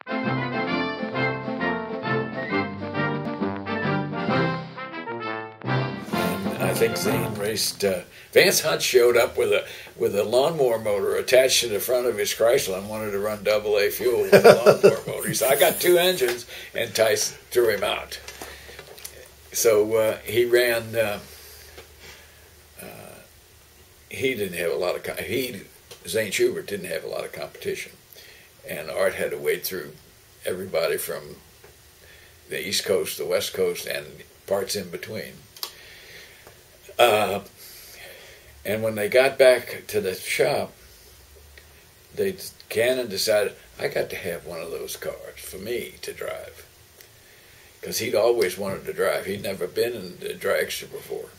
I think Zane raced. Vance Hunt showed up with a lawnmower motor attached to the front of his Chrysler and wanted to run AA fuel with a lawnmower motor. He said, "I got 2 engines," and Tice threw him out. So he ran. He didn't have a lot of. Zane Schubert didn't have a lot of competition, and Art had to wade through everybody from the East Coast, the West Coast, and parts in between. And when they got back to the shop, Cannon decided, I got to have one of those cars for me to drive. Because he'd always wanted to drive. He'd never been in the dragster before.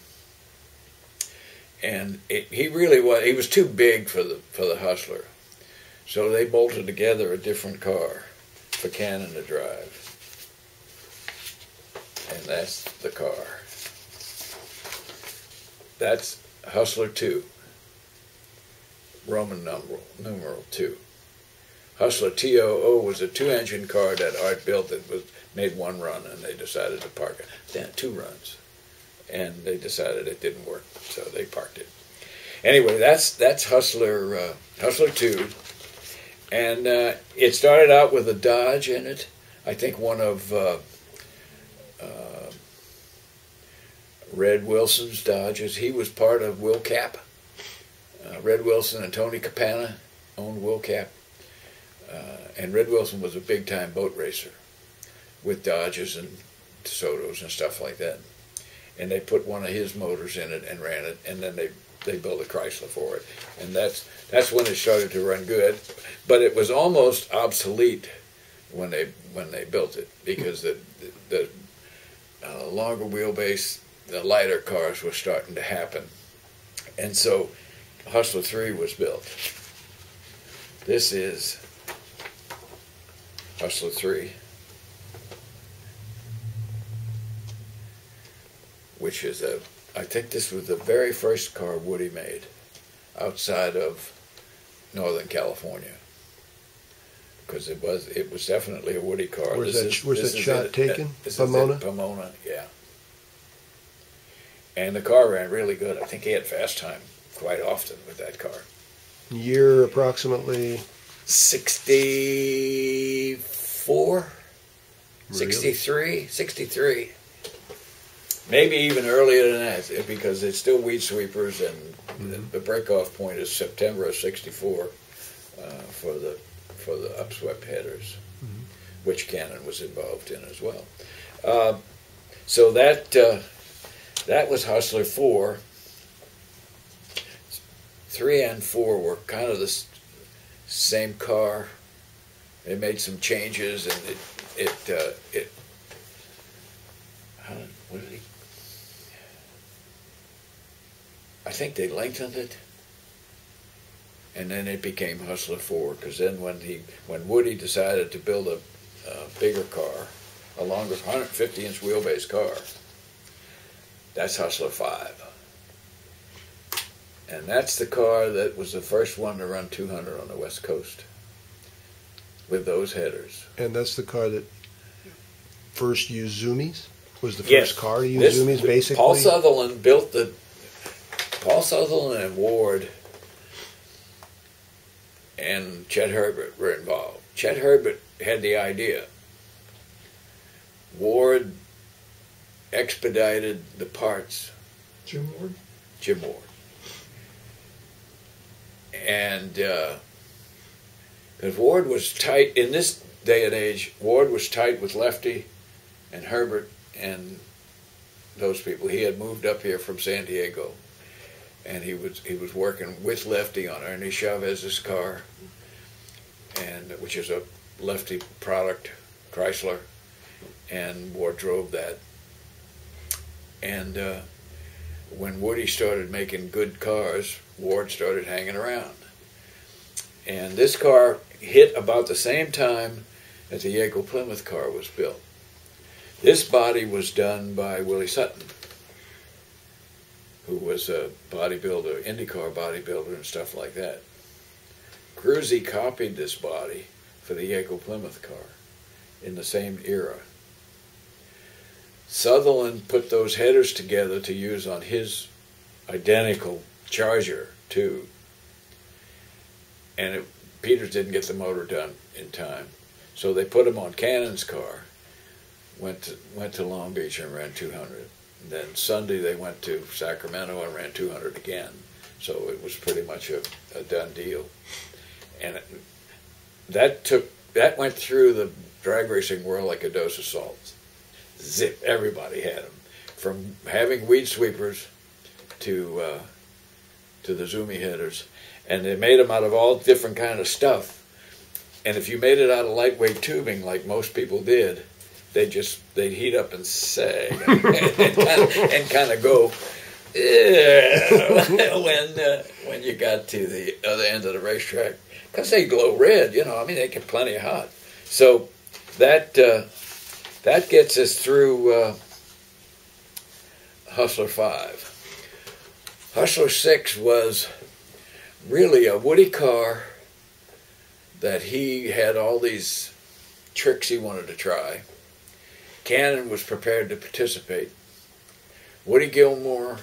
And he was too big for the Hustler. So they bolted together a different car for Cannon to drive. And that's the car. That's Hustler 2, Roman numeral 2. Hustler TOO was a 2-engine car that Art built that made 1 run, and they decided to park it. They had 2 runs, and they decided it didn't work, so they parked it. Anyway, that's Hustler 2, and it started out with a Dodge in it. I think one of Red Wilson's Dodges. He was part of Will Cap. Red Wilson and Tony Capana owned Will Cap. And Red Wilson was a big-time boat racer with Dodges and DeSotos and stuff like that. And they put one of his motors in it and ran it, and then they built a Chrysler for it. And that's when it started to run good. But it was almost obsolete when they built it, because the longer wheelbase, the lighter cars were starting to happen. And so Hustler 3 was built. This is Hustler 3, which is I think this was the very first car Woody made outside of Northern California. Because it was definitely a Woody car. Was that shot taken? Pomona? Pomona, yeah. And the car ran really good. I think he had fast time quite often with that car. Year approximately? 64? Really? 63? Maybe even earlier than that, because it's still weed sweepers, and the break-off point is September of 64 for the upswept headers, which Cannon was involved in as well. So that was Hustler 4. 3 and 4 were kind of the same car. They made some changes, and I think they lengthened it, and then it became Hustler 4. Because then when Woody decided to build a bigger car, a longer 150-inch wheelbase car, that's Hustler 5. And that's the car that was the first one to run 200 on the West Coast with those headers. And that's the car that first used zoomies? Was the first car to use zoomies, basically? Paul Sutherland and Ward and Chet Herbert were involved. Chet Herbert had the idea. Ward expedited the parts. Jim Ward? Jim Ward. And because Ward was tight, in this day and age, Ward was tight with Lefty and Herbert and those people. He had moved up here from San Diego, and he was working with Lefty on Ernie Chavez's car, and which is a Lefty product, Chrysler, and Ward drove that. And when Woody started making good cars, Ward started hanging around. And this car hit about the same time that the Yaco Plymouth car was built. This body was done by Willie Sutton, who was a bodybuilder, IndyCar bodybuilder and stuff like that. Cruzy copied this body for the Yaco Plymouth car in the same era. Sutherland put those headers together to use on his identical Charger too. And Peters didn't get the motor done in time. So they put him on Cannon's car, went to Long Beach and ran 200. And then Sunday they went to Sacramento and ran 200 again. So it was pretty much a done deal. And that went through the drag racing world like a dose of salt. Zip, everybody had them. From having weed sweepers to the Zumi headers. And they made them out of all different kind of stuff. And if you made it out of lightweight tubing, like most people did, they'd heat up and sag and kind of go when you got to the other end of the racetrack, because they glow red. They get plenty hot. So that gets us through Hustler 5. Hustler 6 was really a Woody car that he had all these tricks he wanted to try. Cannon was prepared to participate. Woody Gilmore,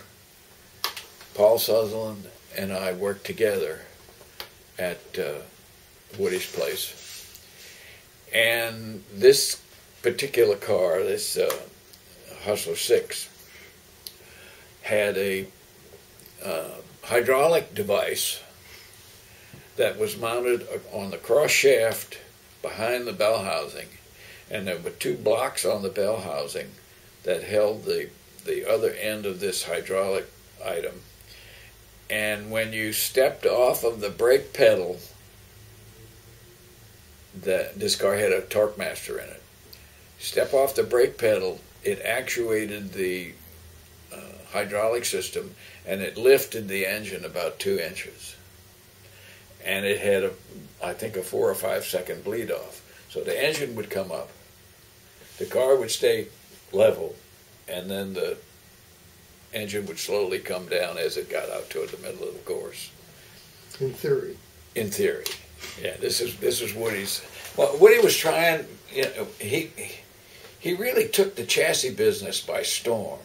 Paul Sutherland, and I worked together at Woody's place. And this particular car, this Hustler 6, had a hydraulic device that was mounted on the cross shaft behind the bell housing, and there were two blocks on the bell housing that held the other end of this hydraulic item. And when you stepped off of the brake pedal, this car had a torque master in it. Step off the brake pedal, it actuated the hydraulic system, and it lifted the engine about 2 inches. And it had, I think, a 4 or 5 second bleed off. So the engine would come up, the car would stay level, and then the engine would slowly come down as it got out toward the middle of the course. In theory. In theory, yeah. This is Woody's. Well, Woody was trying. He really took the chassis business by storm.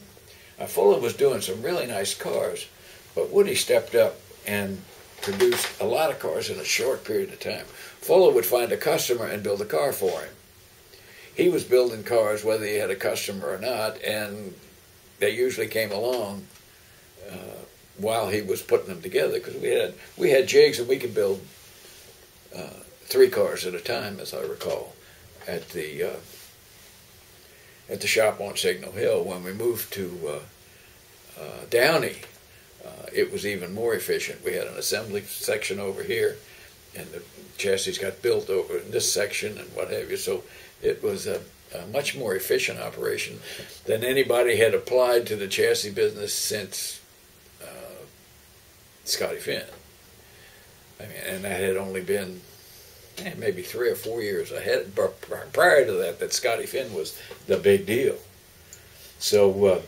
Fuller was doing some really nice cars, but Woody stepped up and produced a lot of cars in a short period of time. Fuller would find a customer and build a car for him. He was building cars whether he had a customer or not, and they usually came along while he was putting them together, because we had jigs and we could build 3 cars at a time, as I recall, at the shop on Signal Hill. When we moved to Downey, it was even more efficient. We had an assembly section over here, and the chassis got built over in this section and what have you. So it was a much more efficient operation than anybody had applied to the chassis business since Scotty Finn. And that had only been maybe 3 or 4 years ahead. Prior to that Scotty Finn was the big deal. So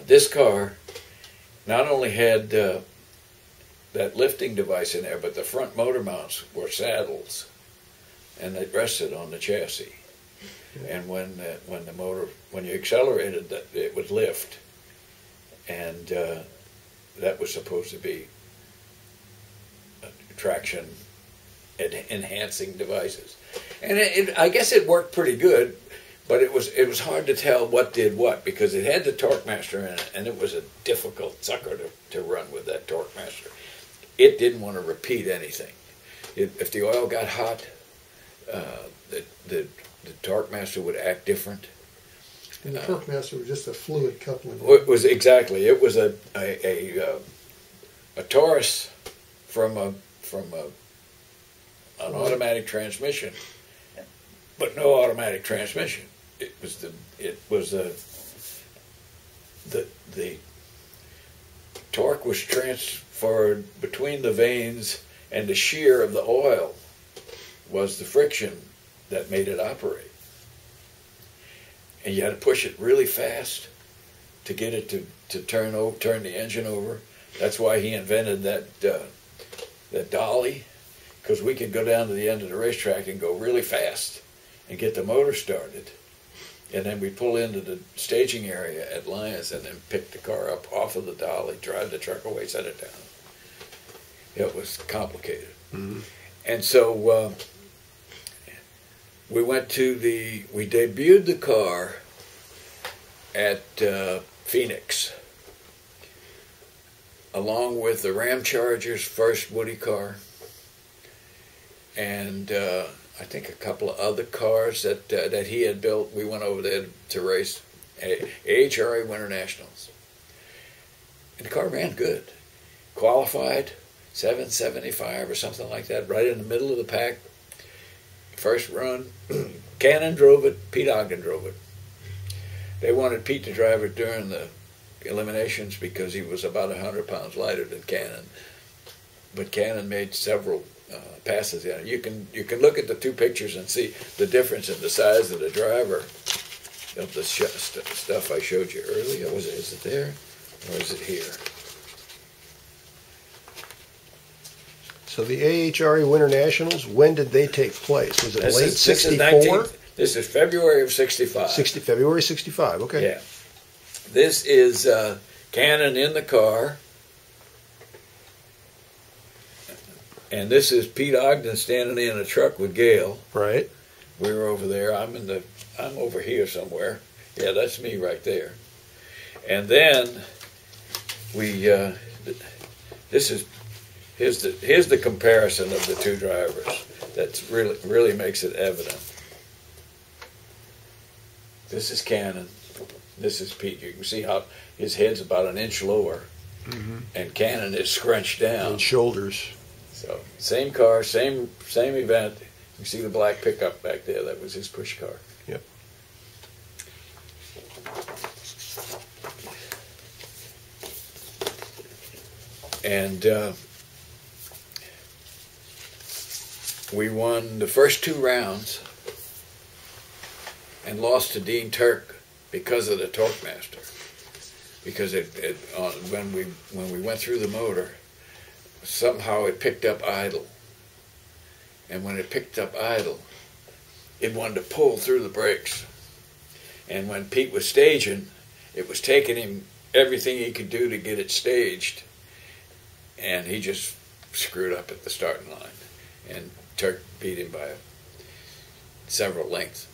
this car not only had that lifting device in there, but the front motor mounts were saddles, and they rested on the chassis. And when you accelerated, that it would lift, and that was supposed to be traction enhancing devices. And I guess it worked pretty good, but it was hard to tell what did what, because it had the torque master in it, and it was a difficult sucker to run with that torque master. It didn't want to repeat anything. If the oil got hot, the torque master would act different. And the torque master was just a fluid coupling. It was exactly. It was a Taurus from an automatic transmission, but no automatic transmission. The torque was transferred between the vanes, and the shear of the oil was the friction that made it operate. And you had to push it really fast to get it to turn the engine over. That's why he invented that Dolly. because we could go down to the end of the racetrack and go really fast and get the motor started. And then we pull into the staging area at Lyons and then pick the car up off of the dolly, drive the truck away, set it down. It was complicated. Mm-hmm. And so we debuted the car at Phoenix, along with the Ram Charger's first Woody car, and I think a couple of other cars that he had built. We went over there to race AHRA Winter Nationals. And the car ran good. Qualified, 775 or something like that, right in the middle of the pack. First run, Cannon drove it, Pete Ogden drove it. They wanted Pete to drive it during the eliminations because he was about 100 pounds lighter than Cannon. But Cannon made several passes in it. You can look at the two pictures and see the difference in the size of the driver of the stuff I showed you earlier. Is it there or is it here? So the AHRA Winter Nationals, when did they take place? Was it late 64? This is February of 65. February 65, okay. Yeah. This is Cannon in the car. And this is Pete Ogden standing in a truck with Gail. Right. We were over there. I'm over here somewhere. Yeah, that's me right there. And then here's the comparison of the two drivers. That's really makes it evident. This is Cannon. This is Pete. You can see how his head's about an inch lower, and Cannon is scrunched down. And shoulders. So same car, same event. You see the black pickup back there. That was his push car. Yep. And we won the first two rounds and lost to Dean Turk because of the torque master. Because when we went through the motor, somehow it picked up idle. And when it picked up idle, it wanted to pull through the brakes. And when Pete was staging, it was taking him everything he could do to get it staged. And he just screwed up at the starting line. And Turk beat him by several lengths.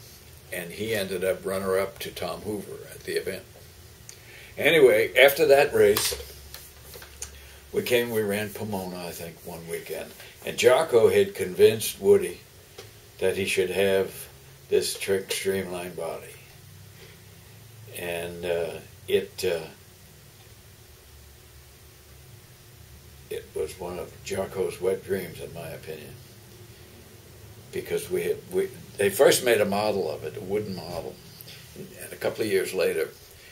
And he ended up runner-up to Tom Hoover at the event. Anyway, after that race, we ran Pomona, I think, one weekend. And Jocko had convinced Woody that he should have this trick streamlined body. And it was one of Jocko's wet dreams, in my opinion. Because they first made a model of it, a wooden model. And a couple of years later,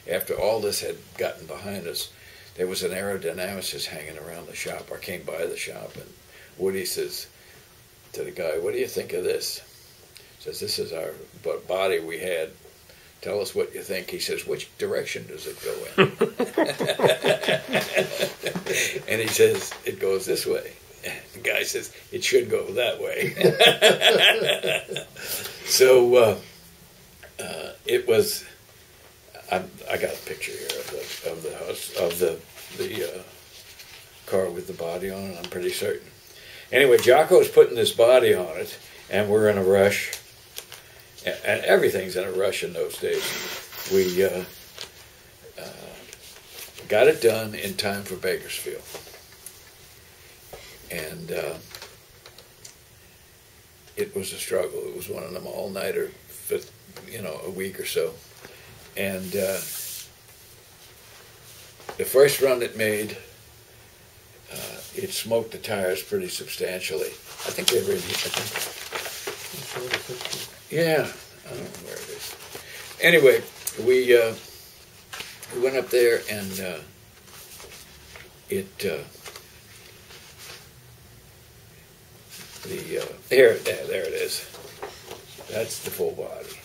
after all this had gotten behind us, there was an aerodynamicist hanging around the shop. I came by the shop, and Woody says to the guy, "What do you think of this?" He says, "This is our body we had. Tell us what you think." He says, "Which direction does it go in?" And he says, "It goes this way." And the guy says, "It should go that way." So it was. I got a picture here of the house of the car with the body on it. I'm pretty certain. Anyway, Jocko's putting this body on it, and we're in a rush, and everything's in a rush in those days. We got it done in time for Bakersfield, and it was a struggle. It was one of them all-nighter, a week or so. And the first run it made, it smoked the tires pretty substantially. I think they were in here. Yeah, I don't know where it is. Anyway, we went up there and there it is. That's the full body.